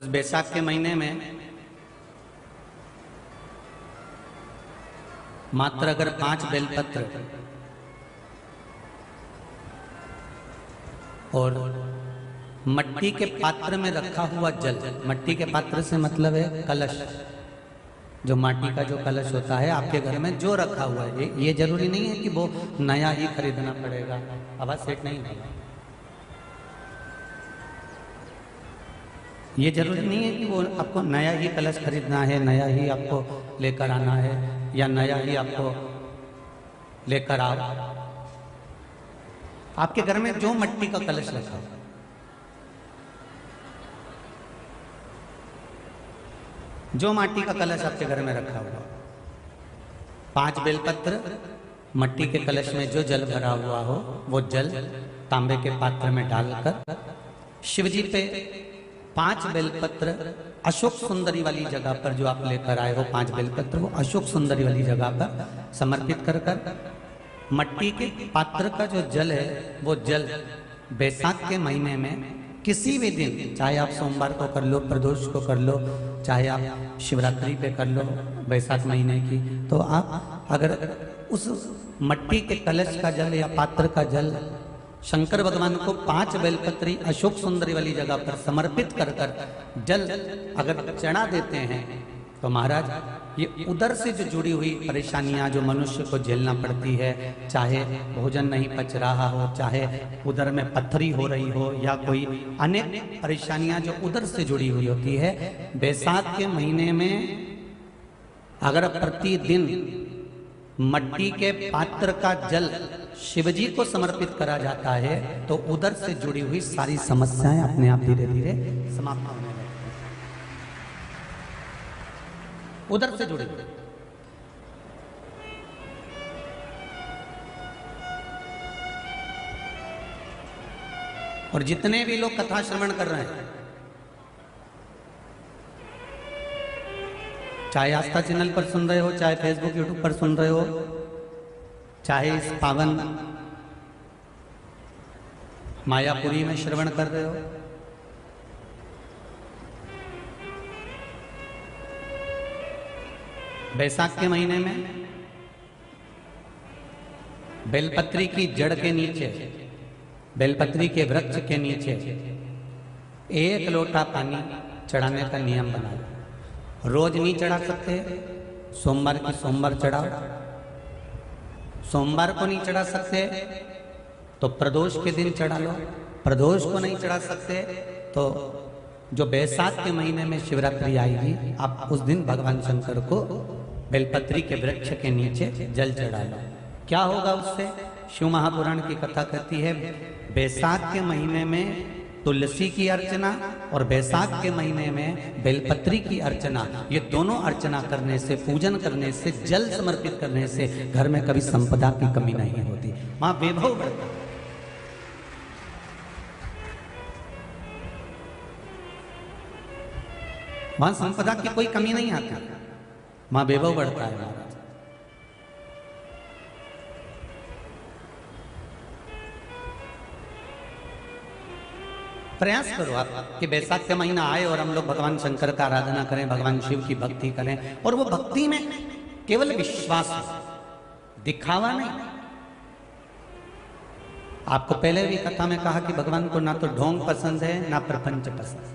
बैसाख के महीने में मात्र अगर 5 बेलपत्र और मट्टी के पात्र में रखा हुआ जल, मट्टी के पात्र से मतलब है कलश, जो माटी का जो कलश होता है आपके घर में जो रखा हुआ है, ये जरूरी नहीं है कि वो नया ही खरीदना पड़ेगा। आवाज सेट नहीं होगा। ये जरूरी नहीं है कि वो आपको नया ही कलश खरीदना है, नया ही आपको लेकर आना है या नया ही आपको लेकर आओ। आपके घर में जो मट्टी का कलश रखा हो, जो माटी का कलश आपके घर में रखा हुआ, 5 बेलपत्र मट्टी के कलश में जो जल भरा हुआ हो वो जल तांबे के पात्र में डालकर शिव जी पे 5 बेलपत्र अशोक सुंदरी वाली जगह पर जो आप लेकर आए हो, 5 बेलपत्र वो अशोक सुंदरी वाली जगह पर समर्पित कर मट्टी के पात्र का जो जल है वो जल बैसाख के महीने में किसी भी दिन, चाहे आप सोमवार को कर लो, प्रदोष को कर लो, चाहे आप शिवरात्रि पे कर लो बैसाख महीने की, तो आप अगर उस मट्टी के कलश का जल या पात्र का जल शंकर भगवान को 5 बेलपत्री अशोक सुंदरी वाली जगह पर समर्पित कर जल अगर चढ़ा देते हैं तो महाराज ये उदर से जो जुड़ी हुई परेशानियां जो मनुष्य को झेलना पड़ती है, चाहे भोजन नहीं पच रहा हो, चाहे उदर में पत्थरी हो रही हो या कोई अनेक परेशानियां जो उदर से जुड़ी हुई होती है, बैसाख के महीने में अगर प्रतिदिन मट्टी के पात्र का जल शिवजी को समर्पित करा जाता है तो उदर से जुड़ी हुई सारी समस्याएं अपने आप धीरे धीरे समाप्त होने लगती हैं। उदर से जुड़ी हुई और जितने भी लोग कथा श्रवण कर रहे हैं, चाहे आस्था चैनल पर सुन रहे हो, चाहे फेसबुक यूट्यूब पर सुन रहे हो, चाहे इस पावन मायापुरी में श्रवण कर रहे हो, बैसाख के महीने में बेलपत्री की जड़ के नीचे, बेलपत्री के वृक्ष के नीचे 1 लोटा पानी चढ़ाने का नियम बनाओ। रोज नहीं चढ़ा सकते, सोमवार की सोमवार चढ़ाओ। सोमवार को नहीं चढ़ा सकते तो प्रदोष के दिन चढ़ा लो। प्रदोष को नहीं चढ़ा सकते तो जो बैसाख के महीने में शिवरात्रि आएगी, आप उस दिन भगवान शंकर को बेलपत्री के वृक्ष के नीचे जल चढ़ा लो। क्या होगा उससे? शिव महापुराण की कथा कहती है, बैसाख के महीने में तुलसी की अर्चना और बैसाख के महीने में बेलपत्री की अर्चना, ये दोनों अर्चना करने से, पूजन करने से, जल समर्पित करने से घर में कभी संपदा की कमी नहीं होती, वहां वैभव बढ़ता। वहां संपदा की कोई कमी नहीं आती, वहां वैभव बढ़ता है महाराज। प्रयास करो आप कि बैसाख का महीना आए और हम लोग भगवान शंकर का आराधना करें, भगवान शिव की भक्ति करें, और वो भक्ति में केवल विश्वास हो, दिखावा नहीं। आपको पहले भी कथा में कहा कि भगवान को ना तो ढोंग पसंद है ना प्रपंच पसंद।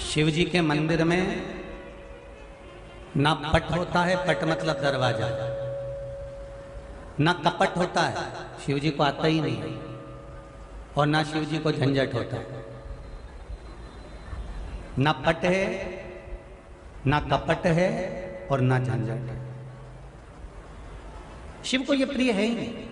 शिव जी के मंदिर में ना पट होता है, पट मतलब दरवाजा, ना कपट होता है, शिव जी को आता ही नहीं, और ना शिव जी को झंझट होता है। ना पट है, ना कपट है और ना झंझट है। शिव को ये प्रिय है ही नहीं।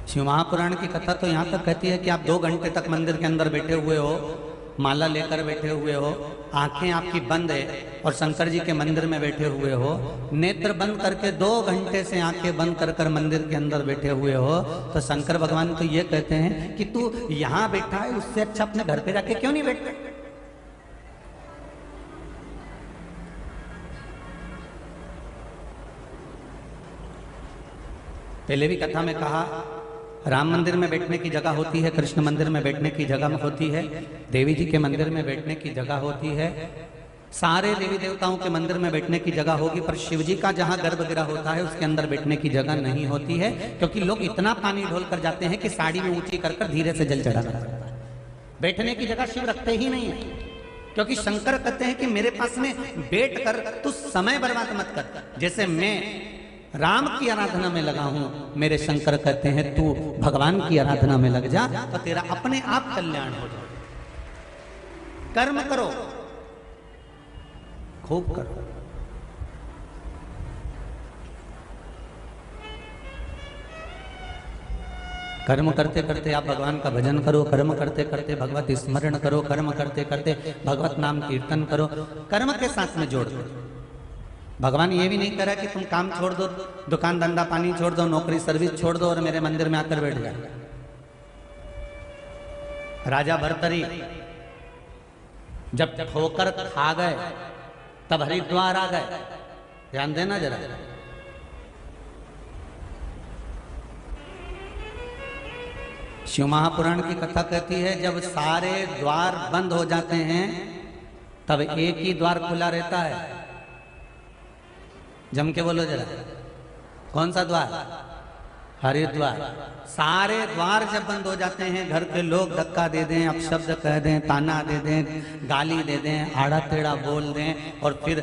शिव महापुराण की कथा तो यहां तक कहती है कि आप 2 घंटे तक मंदिर के अंदर बैठे हुए हो, माला लेकर बैठे हुए हो, आंखें आपकी बंद है और शंकर जी के मंदिर में बैठे हुए हो, नेत्र बंद करके 2 घंटे से आंखें बंद कर मंदिर के अंदर बैठे हुए हो, तो शंकर भगवान तो ये कहते हैं कि तू यहां बैठा है, उससे अच्छा अपने घर पे जाके क्यों नहीं बैठता? पहले भी कथा में कहा, राम मंदिर में बैठने की जगह होती है, कृष्ण मंदिर में बैठने की जगह होती है, देवी जी के मंदिर में बैठने की जगह होती है, सारे देवी देवताओं के मंदिर में बैठने की जगह होगी, पर शिव जी का जहां गर्भगृह होता है उसके अंदर बैठने की जगह नहीं होती है, क्योंकि लोग इतना पानी ढोल कर जाते हैं कि साड़ी में ऊंची कर धीरे से जल चढ़ाना पड़ता है। बैठने की जगह शिव रखते ही नहीं है, क्योंकि शंकर कहते हैं कि मेरे पास में बैठ कर तू समय बर्बाद मत कर। जैसे मैं राम की आराधना में लगा हूं, मेरे शंकर कहते हैं तू भगवान की आराधना में लग जा, तो तेरा अपने आप कल्याण हो जाए। कर्म करो, खूब करो। कर्म करते करते आप भगवान का भजन करो, कर्म करते करते भगवत स्मरण करो, कर्म करते करते भगवत नाम कीर्तन करो, कर्म के साथ में जोड़ दो। भगवान ये भी नहीं कह रहा कि तुम काम छोड़ दो, दुकान धंधा पानी छोड़ दो, नौकरी सर्विस छोड़ दो और मेरे मंदिर में आकर बैठ जाए। राजा भर्तरी जब ठोकर खा गए तब हरिद्वार आ गए, ध्यान देना जरा। शिव महापुराण की कथा कहती है जब सारे द्वार बंद हो जाते हैं तब एक ही द्वार खुला रहता है। जम के बोलो जरा, कौन सा द्वार? हरिद्वार। सारे द्वार जब बंद हो जाते हैं, घर के लोग धक्का दे दें, अपशब्द कह दें, ताना दे दें, गाली दे दें, आड़ा टेढ़ा बोल दें और फिर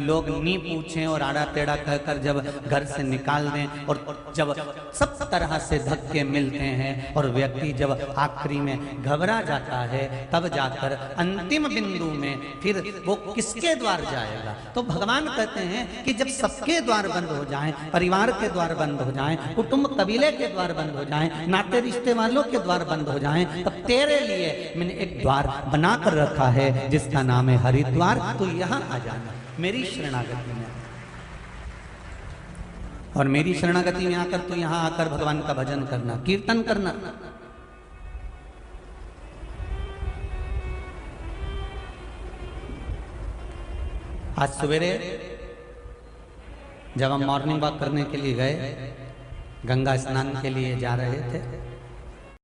लोग नी पूछें और आड़ा टेढ़ा कहकर जब घर से निकाल दें और जब सब तरह से धक्के मिलते हैं और व्यक्ति जब आखिरी में घबरा जाता है, तब जाकर अंतिम बिंदु में फिर वो किसके द्वार जाएगा? तो भगवान कहते हैं कि जब सबके द्वार बंद हो जाएं, परिवार के द्वार बंद हो जाएं, कुटुंब कबीले के द्वार बंद हो जाएं, नाते रिश्ते वालों के द्वार बंद हो जाएं, तब तेरे लिए मैंने एक द्वार बनाकर रखा है जिसका नाम है हरिद्वार। तो यहां आ जाना, मेरी शरणागति में। और मेरी शरणागति में आकर तो यहां आकर भगवान का भजन करना, कीर्तन करना। आज सवेरे जब हम मॉर्निंग वॉक करने के लिए गए, गंगा स्नान के लिए जा रहे थे,